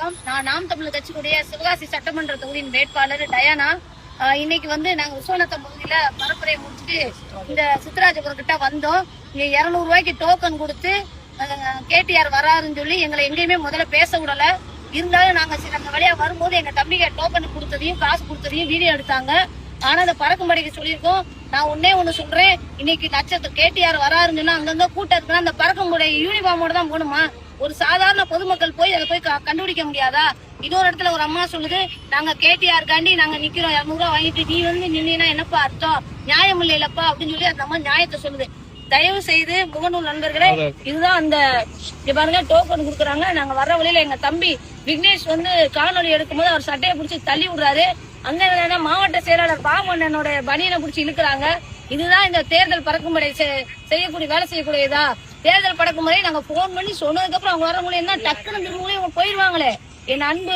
வணக்கம். நான் நாம் தமிழர் கட்சியுடைய சிவகாசி சட்டமன்ற தொகுதியின் வேட்பாளர் டயானா. இன்னைக்கு நாங்க விஸ்வநாதம் பகுதியில பரப்புரையை முடிச்சுட்டு இந்த சித்ராஜபுரம் கிட்ட வந்தோம். இங்க 200 ரூபாய்க்கு டோக்கன் கொடுத்து கேடிஆர் வராருன்னு சொல்லி எங்களை எங்கேயுமே முதல்ல பேச விடல. இருந்தாலும் நாங்க வழியா வரும்போது எங்க தம்பிக்கு டோக்கன் கொடுத்ததையும் காசு கொடுத்ததையும் வீடியோ எடுத்தாங்க. ஆனா அதை பறக்கும்படிக்கு சொல்லியிருக்கோம். நான் ஒண்ணு சொல்றேன், இன்னைக்கு நட்சத்திரம் கேடிஆர் வராருன்னு சொன்னா அங்கங்க கூட்டம் இருக்குன்னா அந்த பறக்கும்படை யூனிஃபார்மோட தான் போகணுமா? ஒரு சாதாரண பொதுமக்கள் போய் அதை போய் கண்டுபிடிக்க முடியாதா? இன்னொரு இடத்துல ஒரு அம்மா சொல்லுது, நாங்க கேடிஆர் காண்டி நாங்க நிக்கிறோம், 200 ரூபாய் வாங்கிட்டு நீ நின்னா என்னப்பா அர்த்தம்? நியாயம் இல்லைல்லப்பா அப்படின்னு சொல்லி அந்த அம்மா நியாயத்தை சொல்லுது. தயவு செய்து முகநூல் நண்பர்களே, இதுதான் அந்த பாருங்க டோக்கன் குடுக்குறாங்க. நாங்க வர்ற வழியில எங்க தம்பி விக்னேஷ் காணொலி எடுக்கும் போது அவர் சட்டையை பிடிச்சி தள்ளி விடுறாரு. அங்க மாவட்ட செயலாளர் பாமன்னனோட பனியனை பிடிச்சி இழுக்கிறாங்க. இதுதான் இந்த தேர்தல் பறக்கும்படை செய்யக்கூடிய வேலை செய்யக்கூடியதா? தேர்தல் பறக்குமுறை நாங்க போன் பண்ணி சொன்னதுக்கு அப்புறம் அவங்க வரவங்களே என்ன டக்குன்னு திரும்பவும் போயிருவாங்களே. என் அன்பு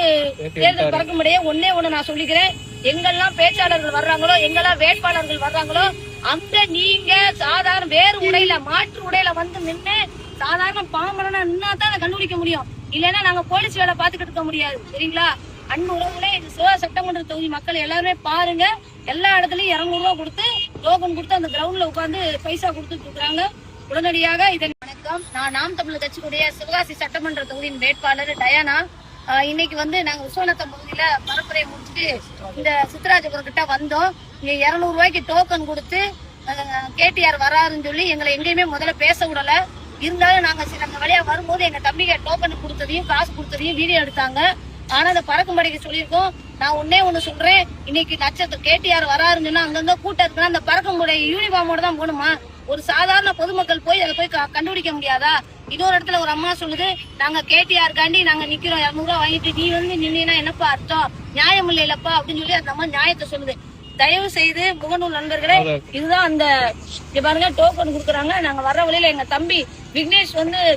தேர்தல் பறக்கும்படையே ஒண்ணு நான் சொல்லிக்கிறேன், எங்கெல்லாம் பேச்சாளர்கள் வர்றாங்களோ, எங்கெல்லாம் வேட்பாளர்கள் வர்றாங்களோ, அங்க நீங்க சாதாரண வேறு உடையில மாற்று உடையில நின்று சாதாரண பாம்பனா நின்னா தான் கண்டுபிடிக்க முடியும். இல்லைன்னா நாங்க போலீஸ் வேலை பாத்துக்கிட்டு இருக்க முடியாது. சரிங்களா? அன்பு உறவுகளே, இது சிவகாசி சட்டமன்ற தொகுதி மக்கள் எல்லாருமே பாருங்க. எல்லா இடத்துலயும் 200 ரூபாய் கொடுத்து டோக்கன் கொடுத்து அந்த கிரவுண்ட்ல உட்காந்து பைசா கொடுத்துட்டு இருக்காங்க. உடனடியாக இதன் வணக்கம். நான் நாம் தமிழர் கட்சியுடைய சிவகாசி சட்டமன்ற தொகுதியின் வேட்பாளர் டயானா. இன்னைக்கு நாங்க விஸ்வநாதம் பகுதியில பரப்புரையை முடிச்சுட்டு இந்த சித்ராஜபுரம் கிட்ட வந்தோம். இங்க 200 ரூபாய்க்கு டோக்கன் கொடுத்து கேடிஆர் வராருன்னு சொல்லி எங்களை எங்கேயுமே முதல்ல பேச விடல. இருந்தாலும் நாங்க வழியா வரும்போது எங்க தம்பிக்கு டோக்கன் கொடுத்ததையும் காசு கொடுத்ததையும் வீடியோ எடுத்தாங்க. ஆனா அதை பறக்கும்படிக்கு சொல்லியிருக்கோம். நான் ஒண்ணு சொல்றேன், இன்னைக்கு நட்சத்திரம் கேடிஆர் வராருன்னு சொன்னா அங்கங்க கூட்டம் இருக்குன்னா அந்த பறக்கும்படை யூனிஃபார்மோட தான் போகணுமா? ஒரு சாதாரண பொதுமக்கள் போய் அதை போய் கண்டுபிடிக்க முடியாதா? இன்னொரு இடத்துல ஒரு அம்மா சொல்லுது, நாங்க கேடிஆர் காண்டி நாங்க நிக்கிறோம், 200 ரூபாய் வாங்கிட்டு நீ நின்னா என்னப்பா அர்த்தம்? நியாயம் இல்லைல்லப்பா அப்படின்னு சொல்லி அந்த அம்மா நியாயத்தை சொல்லுது. தயவு செய்து முகநூல் நண்பர்களே, இதுதான் அந்த பாருங்க டோக்கன் குடுக்குறாங்க. நாங்க வர்ற வழியில எங்க தம்பி விக்னேஷ்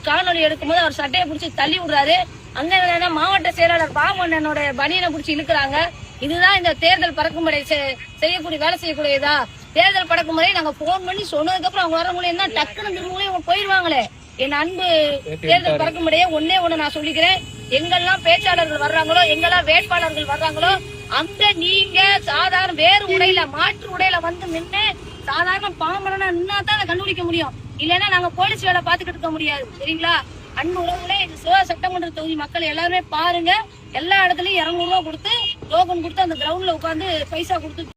காணொலி எடுக்கும் போது அவர் சட்டையை பிடிச்சி தள்ளி விடுறாரு. அங்க மாவட்ட செயலாளர் பாமன்னனோட பனியனை பிடிச்சி இழுக்கிறாங்க. இதுதான் இந்த தேர்தல் பறக்கும்படை செய்யக்கூடிய வேலை செய்யக்கூடியதா? தேர்தல் பறக்குமுறை நாங்க போன் பண்ணி சொன்னதுக்கு அப்புறம் அவங்க வரவங்களே என்ன டக்குன்னு திரும்பவும் போயிருவாங்களே. என் அன்பு தேர்தல் பறக்கும்படையே ஒண்ணு நான் சொல்லிக்கிறேன், எங்கெல்லாம் பேச்சாளர்கள் வர்றாங்களோ, எங்கெல்லாம் வேட்பாளர்கள் வர்றாங்களோ, அங்க நீங்க சாதாரண வேறு உடையில மாற்று உடையில நின்று சாதாரண பாம்பனா நின்னா தான் கண்டுபிடிக்க முடியும். இல்லைன்னா நாங்க போலீஸ் வேலை பாத்துக்கிட்டு இருக்க முடியாது. சரிங்களா? அன்பு உறவுகளே, இது சிவகாசி சட்டமன்ற தொகுதி மக்கள் எல்லாருமே பாருங்க. எல்லா இடத்துலயும் 200 ரூபாய் கொடுத்து டோக்கன் கொடுத்து அந்த கிரவுண்ட்ல உட்காந்து பைசா கொடுத்து